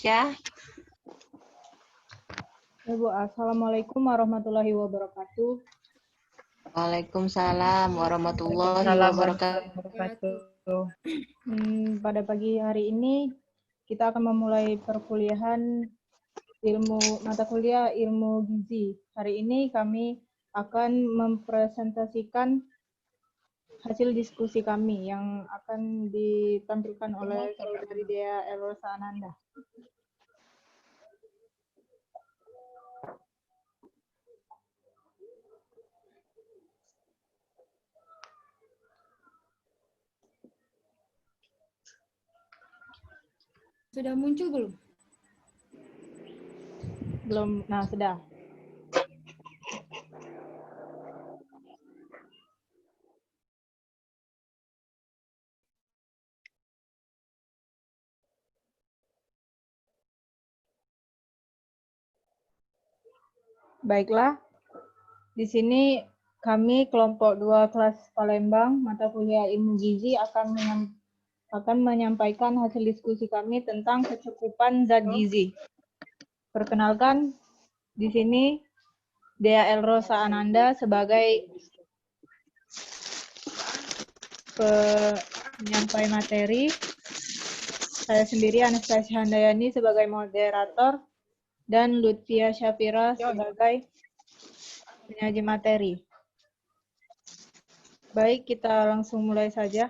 Ya. Ibu, Assalamualaikum warahmatullahi wabarakatuh. Waalaikumsalam warahmatullahi wabarakatuh. Pada pagi hari ini kita akan memulai perkuliahan mata kuliah ilmu gizi. Hari ini kami akan mempresentasikan hasil diskusi kami yang akan ditampilkan oleh Saudari Dea Elrosa Ananda. Sudah muncul belum? Belum, nah sudah. Baiklah, di sini kami kelompok 2 kelas Palembang, mata kuliah ilmu gizi akan menyampaikan hasil diskusi kami tentang kecukupan zat gizi. Perkenalkan, di sini Dea Elrosa Ananda sebagai penyampai materi. Saya sendiri Anastasia Handayani sebagai moderator dan Lutfia Syafira sebagai penyaji materi. Baik, kita langsung mulai saja.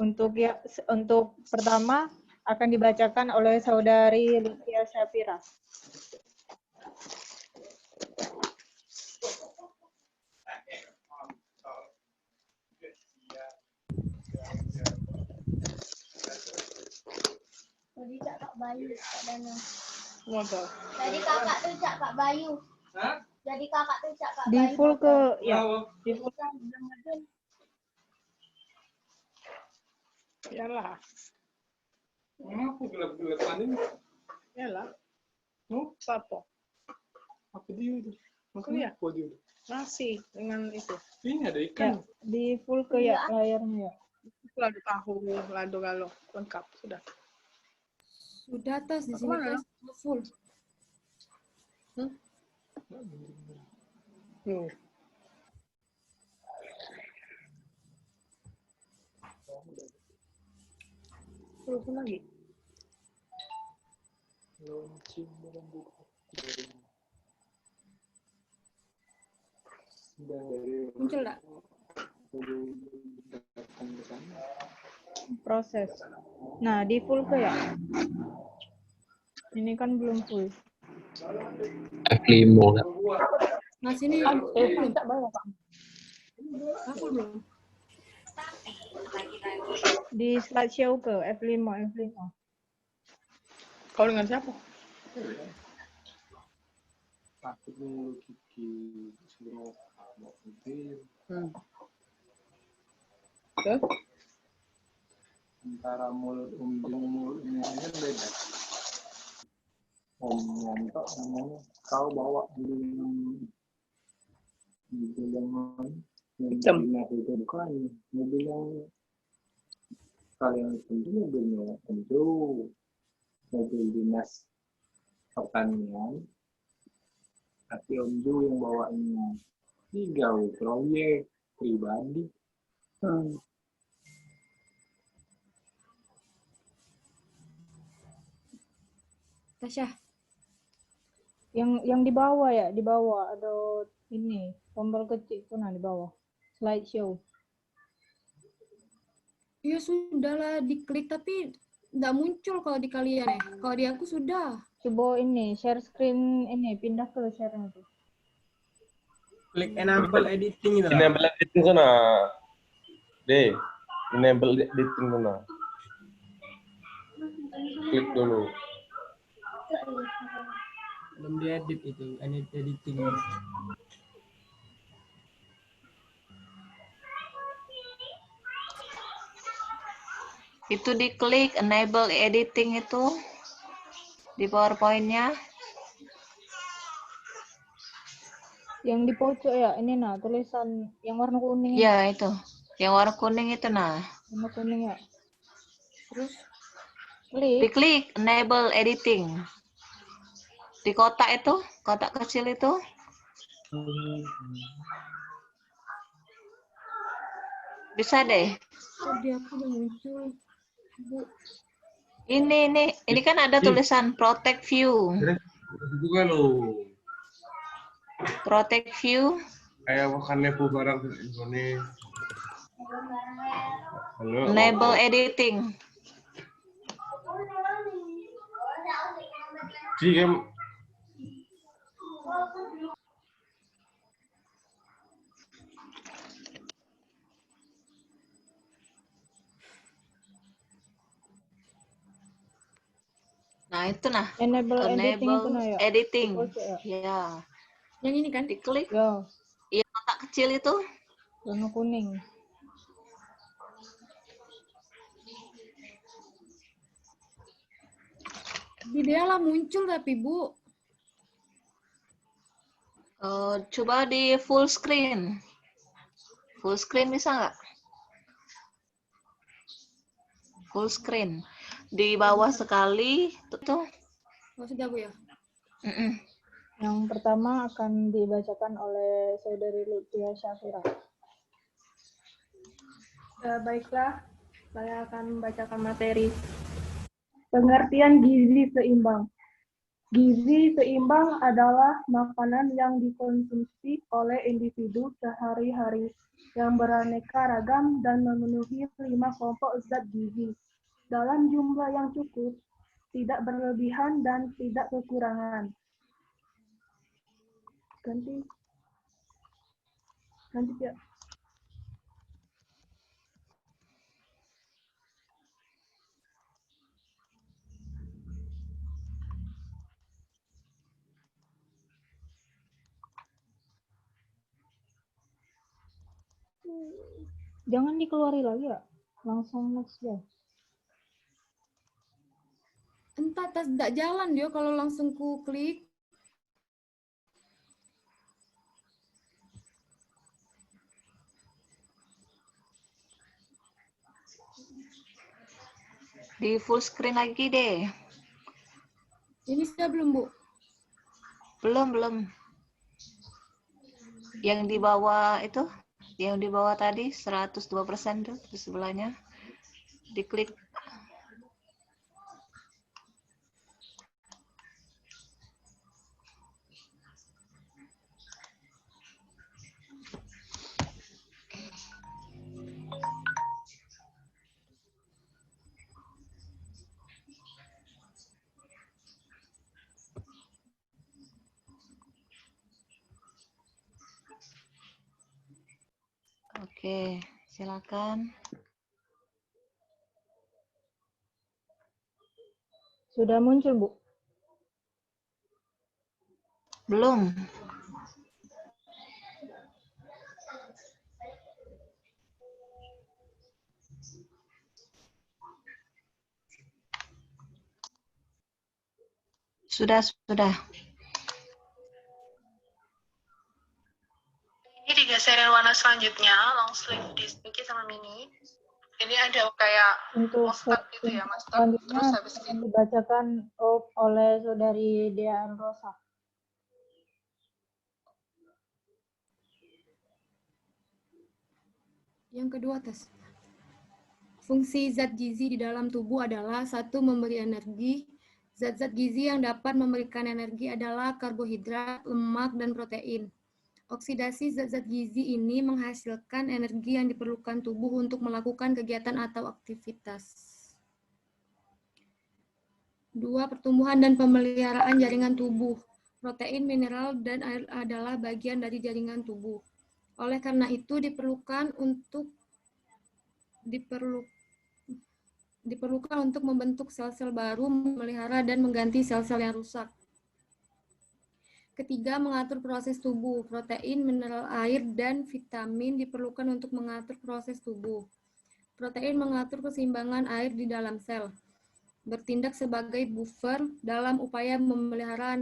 Untuk pertama akan dibacakan oleh Saudari Lutfia Syafira. Jadi Kak Bayu, Kak Dana. Mantap. Jadi kakak tuh Kak Bayu. Hah? Jadi kakak tuh Kak Bayu. Di full ke ya. Di full. Iyalah. Aku gelap-gelapan ini. Iyalah. Apa? Apa dia itu? Maksudnya apa dia? Nasi dengan itu. Ini ada Ya, ikan. di full ke ya layarnya ya. Lado tahu, lado galo, lengkap sudah. Sudah tos di sini Mana? tos full. Terus lagi. Launching barang buku. Muncul enggak? Proses. Nah, di full ke ya. Ini kan belum full. F5 kan? Nah, sini belum. Tak bawa Pak. Ah, full belum. Di slideshow ke F5. Kau dengan siapa? Aku dulu Kiki suruh mau penting. Terus? Antara mulut mulutnya ini beda. Om nyantok namanya. Kau bawa mobil yang dinas itu bukan mobil yang kalian tentu mobilnya tentu mobil dinas pertanian. Tapi Om Ju yang bawanya 3 proyek pribadi. Tasya, Yang di bawah ya, di bawah ada ini tombol kecil tuh nah di bawah. Slideshow. ya sudahlah diklik tapi enggak muncul kalau di kalian ya. Kalau di aku sudah. Coba ini share screen ini pindah ke share-nya tuh. Klik enable editing itu. Enable editing sana. D. Enable editing sana. Klik dulu. Belum diedit itu, editing. Itu diklik enable editing itu di PowerPoint-nya. Yang di pojok ya, ini nah tulisan yang warna kuning. Ya, itu. Yang warna kuning itu nah. Warna kuning ya. Terus Klik. Diklik enable editing. Di kotak itu, kotak kecil itu. Bisa deh. Di aku udah muncul. Bu, Ini kan ada tulisan protect view. Juga lo. Protect view. Kayak makannya bu barang ini. Halo. Enable editing. Jika Nah, itu nah. Enable editing itu Enable nah ya. editing. Di pojok ya. Ya. yang ini kan? Diklik. Ya, Iya, kotak kecil itu. warna kuning. Di dia lah muncul tapi Bu. Coba di full screen. Full screen bisa nggak? Full screen. Di bawah sekali tuh. Oh, sudah Bu ya? Mm-mm. Yang pertama akan dibacakan oleh Saudari Lutfia Syafira. Baiklah, saya akan membacakan materi. Pengertian gizi seimbang. Gizi seimbang adalah makanan yang dikonsumsi oleh individu sehari-hari yang beraneka ragam dan memenuhi 5 kelompok zat gizi dalam jumlah yang cukup, tidak berlebihan dan tidak kekurangan. Ganti ya. Jangan dikeluari lagi ya. Langsung next ya. Entah tas tidak jalan dia kalau langsung ku klik. Di full screen lagi deh. Ini sudah belum Bu? Belum. Yang di bawah itu, yang di bawah tadi 102% tuh di sebelahnya. Diklik. Oke, silakan. Sudah muncul, Bu? Belum. Sudah. Ini digeser yang warna selanjutnya, long sleeve di sedikit sama mini. Ini ada kayak Untuk mustard gitu ya, mustard. selanjutnya Terus habis akan itu dibacakan oleh Saudari Dea Rosa. Yang kedua tes. Fungsi zat gizi di dalam tubuh adalah satu, memberi energi. Zat-zat gizi yang dapat memberikan energi adalah karbohidrat, lemak, dan protein. Oksidasi zat-zat gizi ini menghasilkan energi yang diperlukan tubuh untuk melakukan kegiatan atau aktivitas. 2. Pertumbuhan dan pemeliharaan jaringan tubuh. Protein, mineral, dan air adalah bagian dari jaringan tubuh. Oleh karena itu diperlukan untuk membentuk sel-sel baru, memelihara dan mengganti sel-sel yang rusak. Ketiga, mengatur proses tubuh. Protein, mineral air, dan vitamin diperlukan untuk mengatur proses tubuh. Protein mengatur keseimbangan air di dalam sel, bertindak sebagai buffer dalam upaya memelihara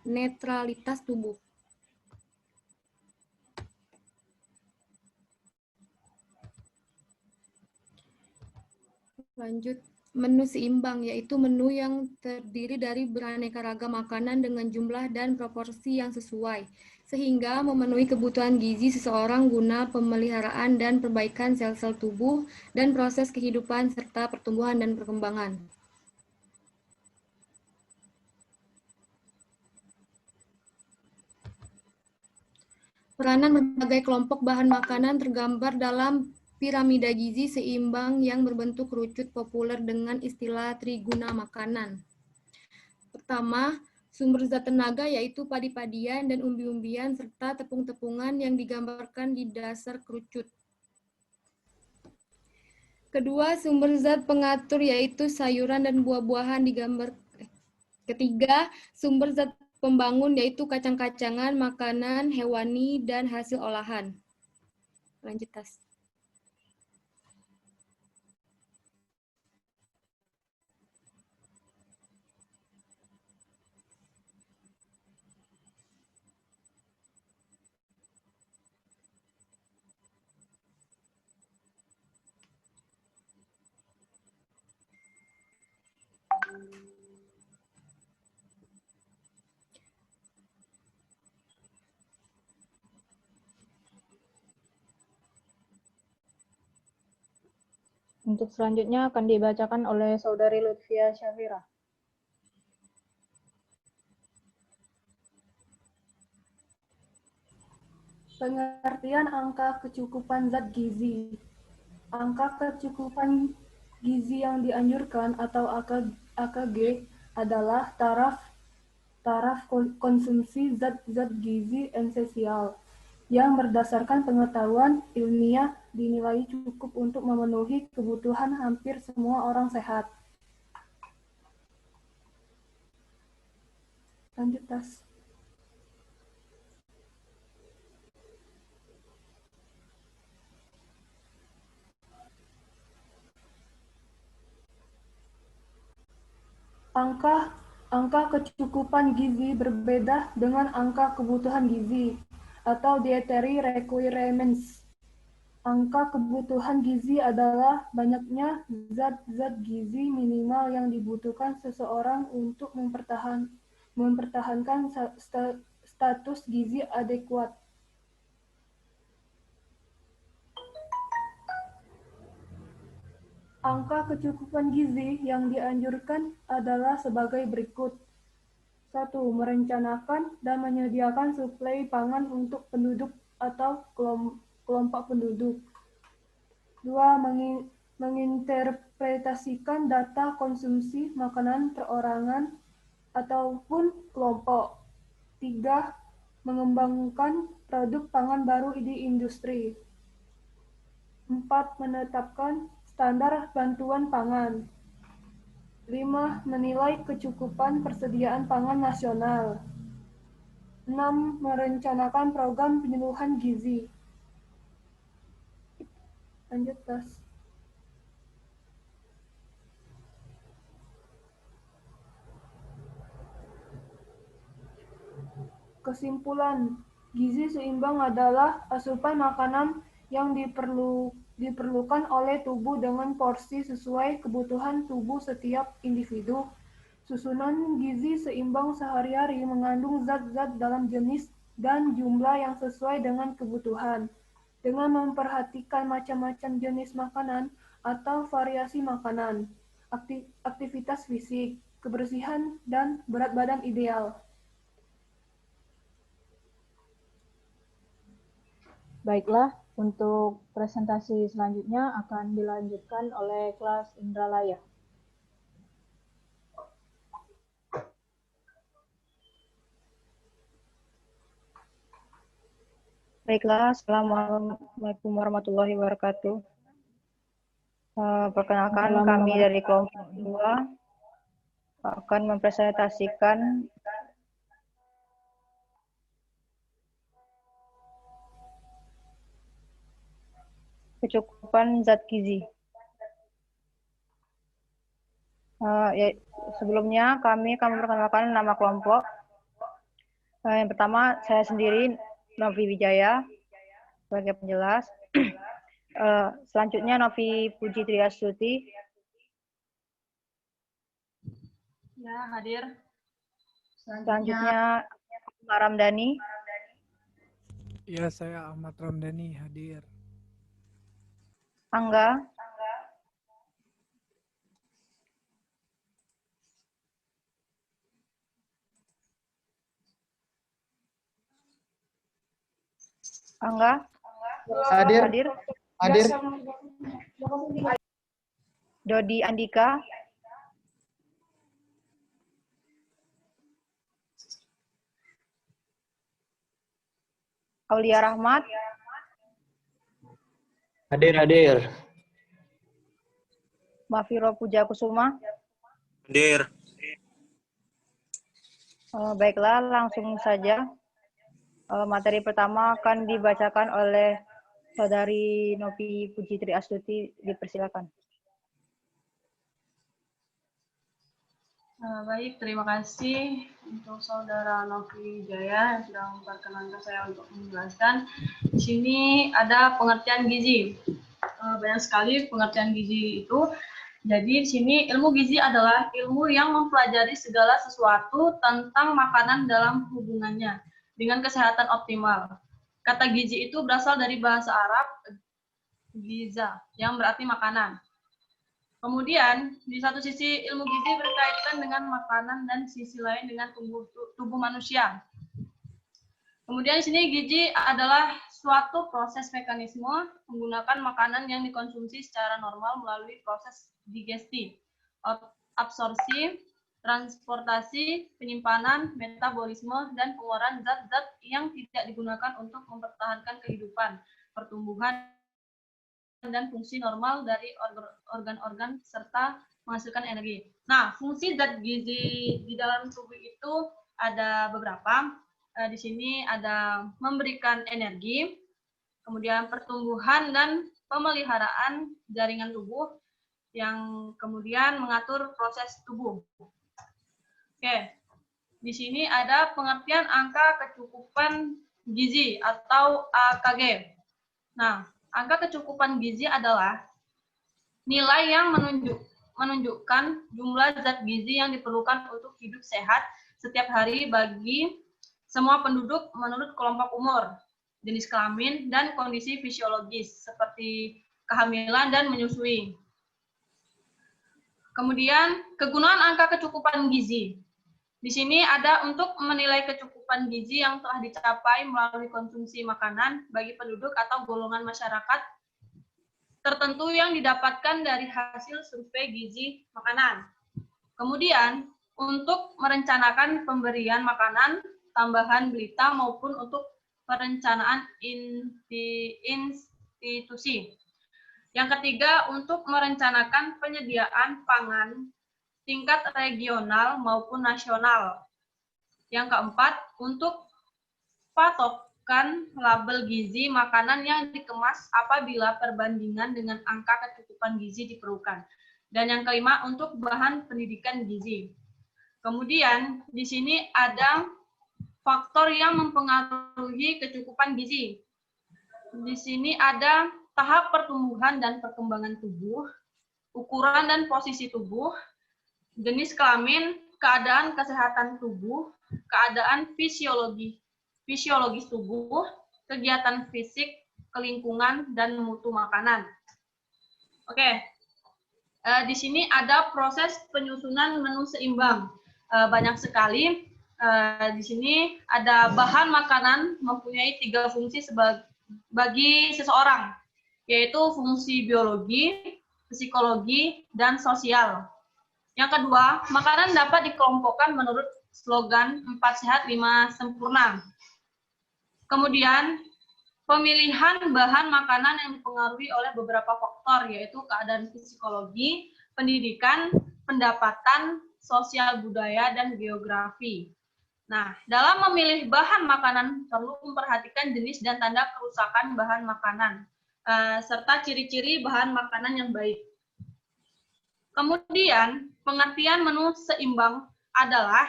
netralitas tubuh. Lanjut, menu seimbang, yaitu menu yang terdiri dari beraneka ragam makanan dengan jumlah dan proporsi yang sesuai, sehingga memenuhi kebutuhan gizi seseorang guna pemeliharaan dan perbaikan sel-sel tubuh dan proses kehidupan serta pertumbuhan dan perkembangan. Peranan berbagai kelompok bahan makanan tergambar dalam piramida gizi seimbang yang berbentuk kerucut populer dengan istilah triguna makanan. Pertama, sumber zat tenaga yaitu padi-padian dan umbi-umbian serta tepung-tepungan yang digambarkan di dasar kerucut. Kedua, sumber zat pengatur yaitu sayuran dan buah-buahan digambar. Ketiga, sumber zat pembangun yaitu kacang-kacangan, makanan hewani, dan hasil olahan. Lanjut, Tas. Untuk selanjutnya akan dibacakan oleh Saudari Lutfia Syafira. Pengertian angka kecukupan zat gizi. Angka kecukupan gizi yang dianjurkan atau AKG adalah taraf konsumsi zat-zat gizi esensial yang berdasarkan pengetahuan ilmiah dinilai cukup untuk memenuhi kebutuhan hampir semua orang sehat. Lanjut, Tas. Angka kecukupan gizi berbeda dengan angka kebutuhan gizi atau dietary requirements. Angka kebutuhan gizi adalah banyaknya zat-zat gizi minimal yang dibutuhkan seseorang untuk mempertahankan status gizi adekuat. Angka kecukupan gizi yang dianjurkan adalah sebagai berikut. 1. Merencanakan dan menyediakan suplai pangan untuk penduduk atau kelompok penduduk. 2. Menginterpretasikan data konsumsi makanan perorangan ataupun kelompok. 3. Mengembangkan produk pangan baru di industri. 4. Menetapkan standar bantuan pangan. 5. Menilai kecukupan persediaan pangan nasional. 6. Merencanakan program penyuluhan gizi. Lanjut, Tas. Kesimpulan, gizi seimbang adalah asupan makanan yang diperlukan oleh tubuh dengan porsi sesuai kebutuhan tubuh setiap individu. Susunan gizi seimbang sehari-hari mengandung zat-zat dalam jenis dan jumlah yang sesuai dengan kebutuhan. Dengan memperhatikan macam-macam jenis makanan atau variasi makanan, aktivitas fisik, kebersihan, dan berat badan ideal. Baiklah, untuk presentasi selanjutnya akan dilanjutkan oleh kelas Indralaya. Baiklah, Assalamualaikum warahmatullahi wabarakatuh. Perkenalkan, kami dari kelompok 2 akan mempresentasikan kecukupan zat gizi. Sebelumnya kami akan memperkenalkan nama kelompok. Yang pertama, saya sendiri, Novi Wijaya, sebagai penjelas. Selanjutnya Novi Puji Triastuti, Ya, hadir. Selanjutnya Pak Ramdhani. Ya, saya Ahmad Ramdhani hadir. Angga. Angga. Hadir. Hadir. Dodi Andika. Aulia Rahmat. Hadir. Mafiro Puja Kusuma. Hadir. Baiklah, langsung saja. Materi pertama akan dibacakan oleh Saudari Novi Pujitri Astuti. Dipersilakan. Baik, terima kasih untuk Saudara Novi Jaya yang sudah memperkenankan saya untuk menjelaskan. Di sini ada pengertian gizi. Banyak sekali pengertian gizi itu. Jadi di sini ilmu gizi adalah ilmu yang mempelajari segala sesuatu tentang makanan dalam hubungannya dengan kesehatan optimal. Kata gizi itu berasal dari bahasa Arab giza, yang berarti makanan. Kemudian, di satu sisi ilmu gizi berkaitan dengan makanan dan sisi lain dengan tubuh manusia. Kemudian di sini gizi adalah suatu proses mekanisme menggunakan makanan yang dikonsumsi secara normal melalui proses digesti, absorpsi, transportasi, penyimpanan, metabolisme, dan pengeluaran zat-zat yang tidak digunakan untuk mempertahankan kehidupan, pertumbuhan, dan fungsi normal dari organ-organ serta menghasilkan energi. Nah, fungsi zat gizi di dalam tubuh itu ada beberapa. Di sini ada memberikan energi, kemudian pertumbuhan dan pemeliharaan jaringan tubuh, yang kemudian mengatur proses tubuh. Oke, di sini ada pengertian angka kecukupan gizi atau AKG. Nah, angka kecukupan gizi adalah nilai yang menunjukkan jumlah zat gizi yang diperlukan untuk hidup sehat setiap hari bagi semua penduduk menurut kelompok umur, jenis kelamin, dan kondisi fisiologis seperti kehamilan dan menyusui. Kemudian, kegunaan angka kecukupan gizi. Di sini ada untuk menilai kecukupan gizi yang telah dicapai melalui konsumsi makanan bagi penduduk atau golongan masyarakat tertentu yang didapatkan dari hasil survei gizi makanan. Kemudian, untuk merencanakan pemberian makanan, tambahan berita maupun untuk perencanaan institusi. Yang ketiga, untuk merencanakan penyediaan pangan tingkat regional maupun nasional. Yang keempat, untuk patokan label gizi makanan yang dikemas apabila perbandingan dengan angka kecukupan gizi diperlukan. Dan yang kelima, untuk bahan pendidikan gizi. Kemudian, di sini ada faktor yang mempengaruhi kecukupan gizi. Di sini ada tahap pertumbuhan dan perkembangan tubuh, ukuran dan posisi tubuh, jenis kelamin, keadaan kesehatan tubuh, keadaan fisiologis tubuh, kegiatan fisik, kelingkungan, dan mutu makanan. Oke, di sini ada proses penyusunan menu seimbang. Banyak sekali. Di sini ada bahan makanan mempunyai 3 fungsi bagi seseorang, yaitu fungsi biologi, psikologi, dan sosial. Yang kedua, makanan dapat dikelompokkan menurut slogan 4 sehat 5 sempurna. Kemudian, pemilihan bahan makanan yang dipengaruhi oleh beberapa faktor, yaitu keadaan psikologi, pendidikan, pendapatan, sosial budaya, dan geografi. Nah, dalam memilih bahan makanan perlu memperhatikan jenis dan tanda kerusakan bahan makanan, serta ciri-ciri bahan makanan yang baik. Kemudian, pengertian menu seimbang adalah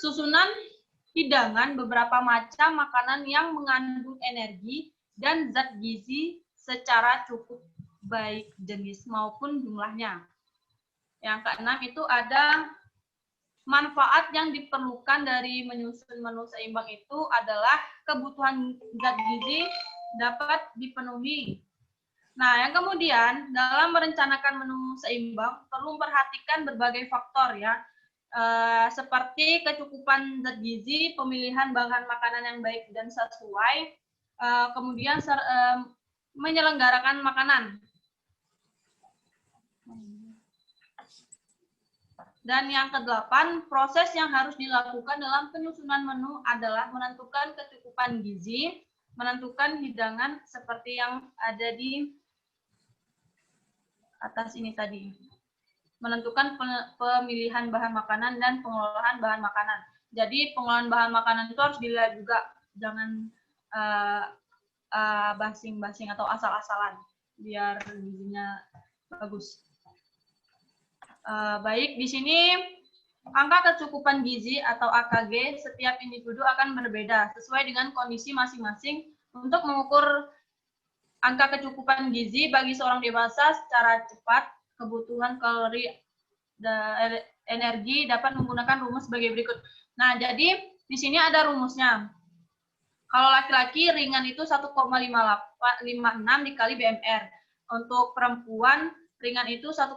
susunan hidangan beberapa macam makanan yang mengandung energi dan zat gizi secara cukup, baik jenis maupun jumlahnya. Yang keenam itu ada manfaat yang diperlukan dari menyusun menu seimbang itu adalah kebutuhan zat gizi dapat dipenuhi. Nah, yang kemudian dalam merencanakan menu seimbang perlu memperhatikan berbagai faktor ya, seperti kecukupan zat gizi, pemilihan bahan makanan yang baik dan sesuai, kemudian menyelenggarakan makanan. Dan yang ke-8, proses yang harus dilakukan dalam penyusunan menu adalah menentukan kecukupan gizi, menentukan hidangan seperti yang ada di atas ini tadi. Menentukan pemilihan bahan makanan dan pengolahan bahan makanan. Jadi pengolahan bahan makanan itu harus dilihat juga, jangan basing-basing atau asal-asalan, biar gizinya bagus. Baik, di sini angka kecukupan gizi atau AKG setiap individu akan berbeda sesuai dengan kondisi masing-masing. Untuk mengukur angka kecukupan gizi bagi seorang dewasa secara cepat, kebutuhan kalori dan energi dapat menggunakan rumus sebagai berikut. Nah, jadi di sini ada rumusnya. Kalau laki-laki ringan itu 1,56 dikali BMR. Untuk perempuan ringan itu 1,5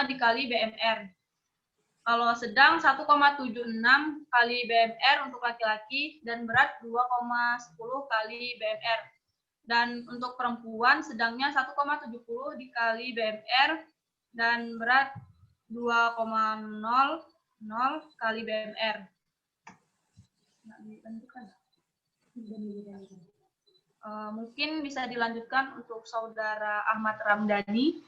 dikali BMR. Kalau sedang 1,76 kali BMR untuk laki-laki dan berat 2,10 kali BMR. Dan untuk perempuan sedangnya 1,70 dikali BMR dan berat 2,00 kali BMR. Mungkin bisa dilanjutkan untuk saudara Ahmad Ramdhani.